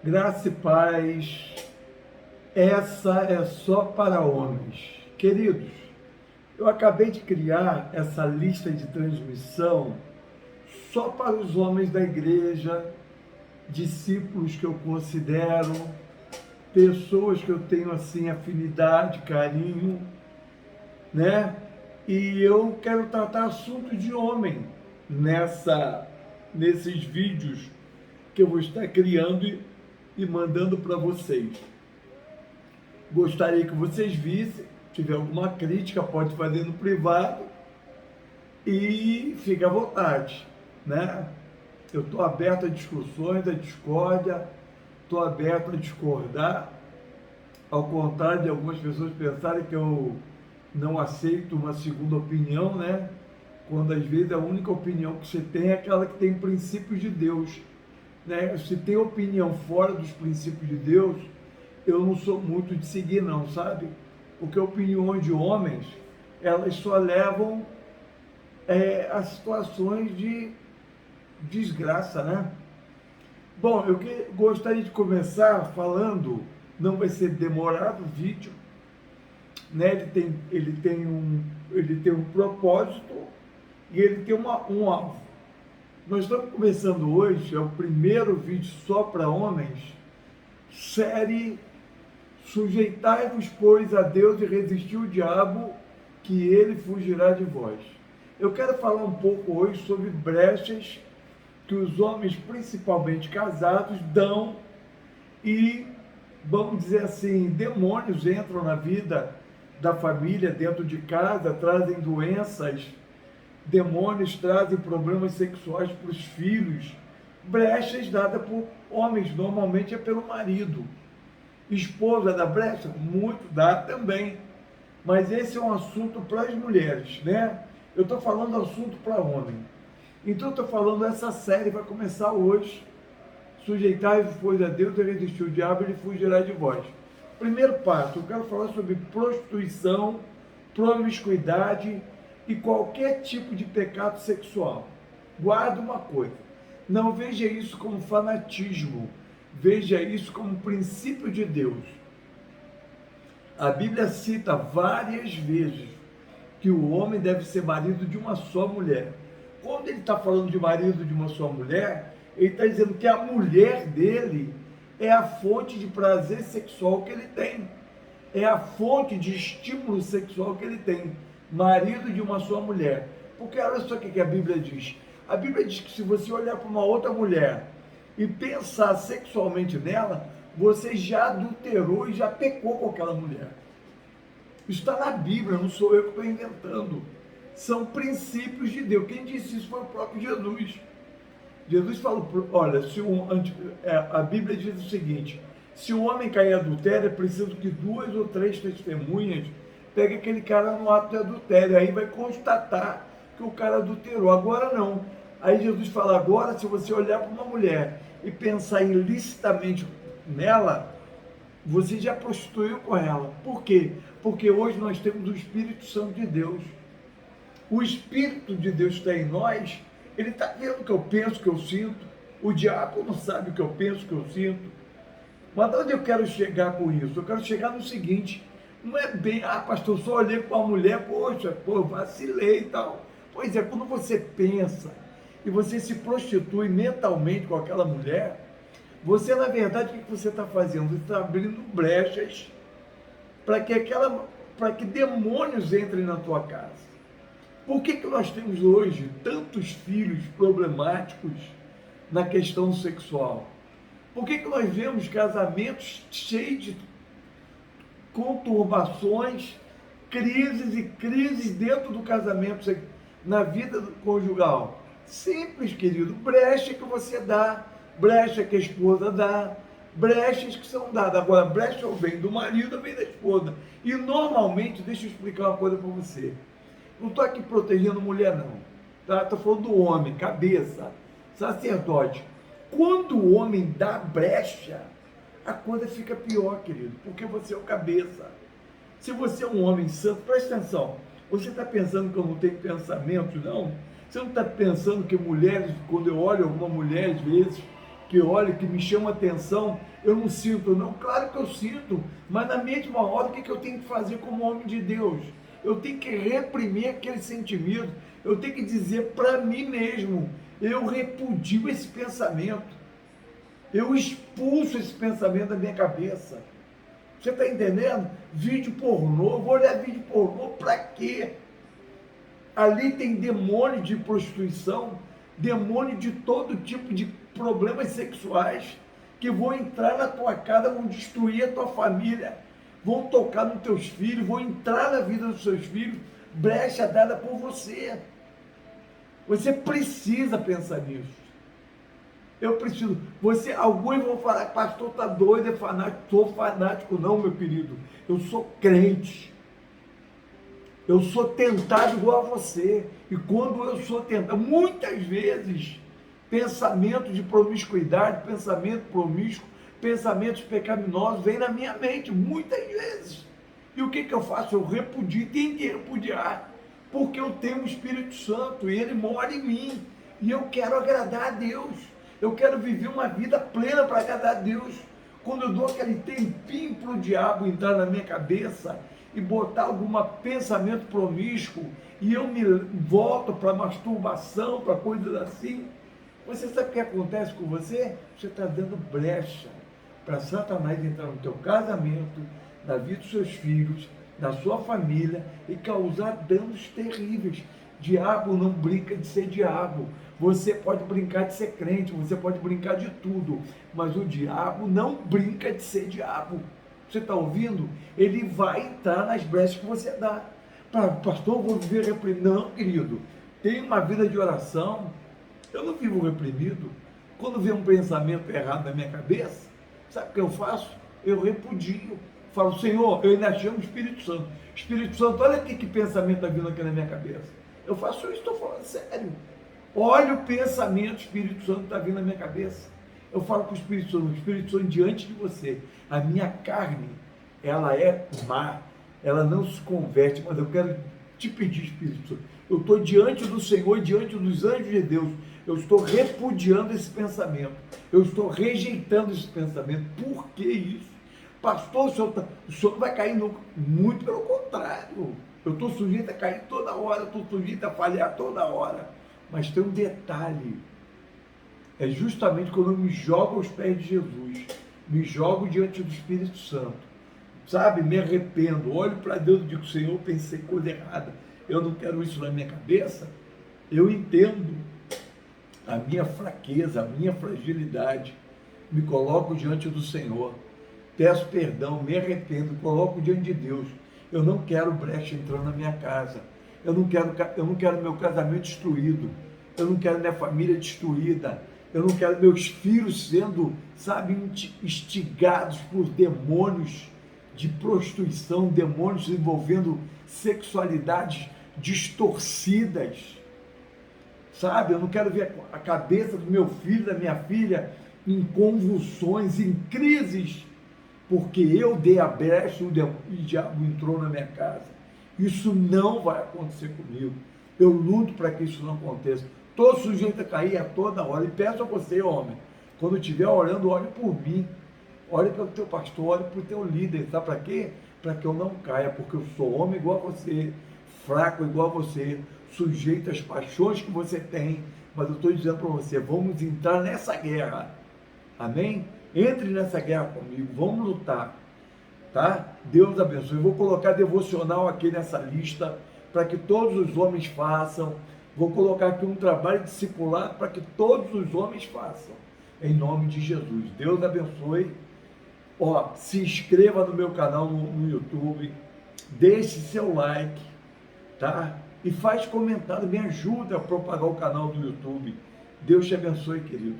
Graça e paz, essa é só para homens. Queridos, eu acabei de criar essa lista de transmissão só para os homens da igreja, discípulos que eu considero, pessoas que eu tenho assim afinidade, carinho, né? E eu quero tratar assunto de homem nesses vídeos que eu vou estar criando e mandando para vocês. Gostaria que vocês vissem. Se tiver alguma crítica, pode fazer no privado e fique à vontade, né? Eu estou aberto a discussões, a discórdia, estou aberto a discordar, ao contrário de algumas pessoas pensarem que eu não aceito uma segunda opinião, né? Quando às vezes a única opinião que você tem é aquela que tem princípios de Deus, né? Se tem opinião fora dos princípios de Deus, eu não sou muito de seguir não, sabe? Porque opiniões de homens, elas só levam a situações de desgraça, né? Bom, eu gostaria de começar falando, não vai ser demorado o vídeo, né? Ele tem um propósito e ele tem um alvo. Nós estamos começando hoje, é o primeiro vídeo só para homens, série Sujeitai-vos, pois, a Deus e resistir o diabo, que ele fugirá de vós. Eu quero falar um pouco hoje sobre brechas que os homens, principalmente casados, dão e, vamos dizer assim, demônios entram na vida da família, dentro de casa, trazem doenças, demônios trazem problemas sexuais para os filhos, brechas dadas por homens, normalmente é pelo marido. Esposa da brecha? Muito dá também. Mas esse é um assunto para as mulheres, né? Eu estou falando assunto para homem. Então eu estou falando, essa série vai começar hoje. Sujeitai-vos, pois, a Deus e resistir o diabo, ele fugirá de vós. Primeiro passo, eu quero falar sobre prostituição, promiscuidade e qualquer tipo de pecado sexual. Guarda uma coisa, não veja isso como fanatismo, veja isso como princípio de Deus. A Bíblia cita várias vezes que o homem deve ser marido de uma só mulher. Quando ele está falando de marido de uma só mulher, ele está dizendo que a mulher dele é a fonte de prazer sexual que ele tem, é a fonte de estímulo sexual que ele tem. Marido de uma só mulher. Porque olha só o que a Bíblia diz. A Bíblia diz que se você olhar para uma outra mulher e pensar sexualmente nela, você já adulterou e já pecou com aquela mulher. Isso está na Bíblia, não sou eu que estou inventando. São princípios de Deus. Quem disse isso foi o próprio Jesus. Jesus falou, olha, a Bíblia diz o seguinte: se o homem cair em adultério, é preciso que 2 ou 3 testemunhas peguem aquele cara no ato de adultério. Aí vai constatar que o cara adulterou. Agora não. Aí Jesus fala, agora se você olhar para uma mulher e pensar ilicitamente nela, você já prostituiu com ela. Por quê? Porque hoje nós temos o Espírito Santo de Deus. O Espírito de Deus está em nós, ele está vendo o que eu penso, o que eu sinto. O diabo não sabe o que eu penso, o que eu sinto. Mas onde eu quero chegar com isso? Eu quero chegar no seguinte, não é bem, pastor, só olhei para uma mulher, poxa, vacilei e tal. Pois é, quando você pensa e você se prostitui mentalmente com aquela mulher, você, na verdade, o que você está fazendo? Você está abrindo brechas para que demônios entrem na tua casa. Por que nós temos hoje tantos filhos problemáticos na questão sexual? Por que nós vemos casamentos cheios de conturbações, crises e crises dentro do casamento, na vida conjugal? Simples, querido, brecha que você dá, brecha que a esposa dá, brechas que são dadas. Agora, brecha vem do marido ou vem da esposa. E normalmente, deixa eu explicar uma coisa para você. Não estou aqui protegendo mulher, não. Tá? Estou falando do homem, cabeça, sacerdote. Quando o homem dá brecha, a coisa fica pior, querido, porque você é o cabeça. Se você é um homem santo, presta atenção, você está pensando que eu não tenho pensamento, não? Você não está pensando que mulheres, quando eu olho alguma mulher, às vezes, que olha, que me chama atenção, eu não sinto, não. Claro que eu sinto, mas na mesma hora, o que eu tenho que fazer como homem de Deus? Eu tenho que reprimir aquele sentimento, eu tenho que dizer para mim mesmo, eu repudio esse pensamento, eu expulso esse pensamento da minha cabeça. Você está entendendo? Vídeo pornô, vou olhar vídeo pornô para quê? Ali tem demônio de prostituição, demônio de todo tipo de problemas sexuais que vão entrar na tua casa, vão destruir a tua família, vão tocar nos teus filhos, vão entrar na vida dos seus filhos, brecha dada por você. Você precisa pensar nisso. Eu preciso. Alguns vão falar, pastor, está doido, é fanático. Sou fanático não, meu querido. Eu sou crente. Eu sou tentado igual a você. E quando eu sou tentado, muitas vezes, pensamentos de promiscuidade, pensamento promíscuo, pensamentos pecaminosos vêm na minha mente, muitas vezes. E o que eu faço? Eu repudio, tenho que repudiar, porque eu tenho o Espírito Santo e ele mora em mim. E eu quero agradar a Deus. Eu quero viver uma vida plena para agradar a Deus. Quando eu dou aquele tempinho para o diabo entrar na minha cabeça e botar algum pensamento promíscuo, e eu me volto para masturbação, para coisas assim, você sabe o que acontece com você? Você está dando brecha para Satanás entrar no teu casamento, na vida dos seus filhos, na sua família, e causar danos terríveis. Diabo não brinca de ser diabo. Você pode brincar de ser crente, você pode brincar de tudo, mas o diabo não brinca de ser diabo. Você está ouvindo? Ele vai entrar nas brechas que você dá. Pastor, eu vou viver reprimido. Não, querido. Tenha uma vida de oração. Eu não vivo reprimido. Quando vem um pensamento errado na minha cabeça, sabe o que eu faço? Eu repudio. Falo, Senhor, eu ainda chamo o Espírito Santo. Espírito Santo, olha aqui que pensamento está vindo aqui na minha cabeça. Eu faço isso, estou falando sério. Olha o pensamento, Espírito Santo está vindo na minha cabeça. Eu falo com o Espírito Santo diante de você. A minha carne, ela é má, ela não se converte, mas eu quero te pedir, Espírito Santo. Eu estou diante do Senhor, diante dos anjos de Deus. Eu estou repudiando esse pensamento. Eu estou rejeitando esse pensamento. Por que isso? Pastor, o senhor não vai cair nunca. Muito pelo contrário. Eu estou sujeito a cair toda hora, estou sujeito a falhar toda hora. Mas tem um detalhe. É justamente quando eu me jogo aos pés de Jesus, me jogo diante do Espírito Santo, sabe, me arrependo, olho para Deus e digo, Senhor, eu pensei coisa errada, eu não quero isso na minha cabeça, eu entendo a minha fraqueza, a minha fragilidade, me coloco diante do Senhor, peço perdão, me arrependo, coloco diante de Deus, eu não quero brecha entrando na minha casa, eu não quero meu casamento destruído, eu não quero minha família destruída, eu não quero meus filhos sendo, sabe, instigados por demônios de prostituição, demônios envolvendo sexualidades distorcidas, sabe? Eu não quero ver a cabeça do meu filho, da minha filha, em convulsões, em crises, porque eu dei a brecha e o diabo entrou na minha casa. Isso não vai acontecer comigo. Eu luto para que isso não aconteça. Estou sujeito a cair a toda hora. E peço a você, homem, quando estiver orando, ore por mim. Ore pelo teu pastor, ore para o teu líder. Sabe para quê? Para que eu não caia, porque eu sou homem igual a você, fraco igual a você, sujeito às paixões que você tem. Mas eu estou dizendo para você, vamos entrar nessa guerra. Amém? Entre nessa guerra comigo, vamos lutar. Tá? Deus abençoe. Eu vou colocar devocional aqui nessa lista, para que todos os homens façam. Vou colocar aqui um trabalho discipulado para que todos os homens façam. Em nome de Jesus. Deus abençoe. Ó, se inscreva no meu canal no YouTube. Deixe seu like. Tá? E faz comentário. Me ajuda a propagar o canal do YouTube. Deus te abençoe, querido.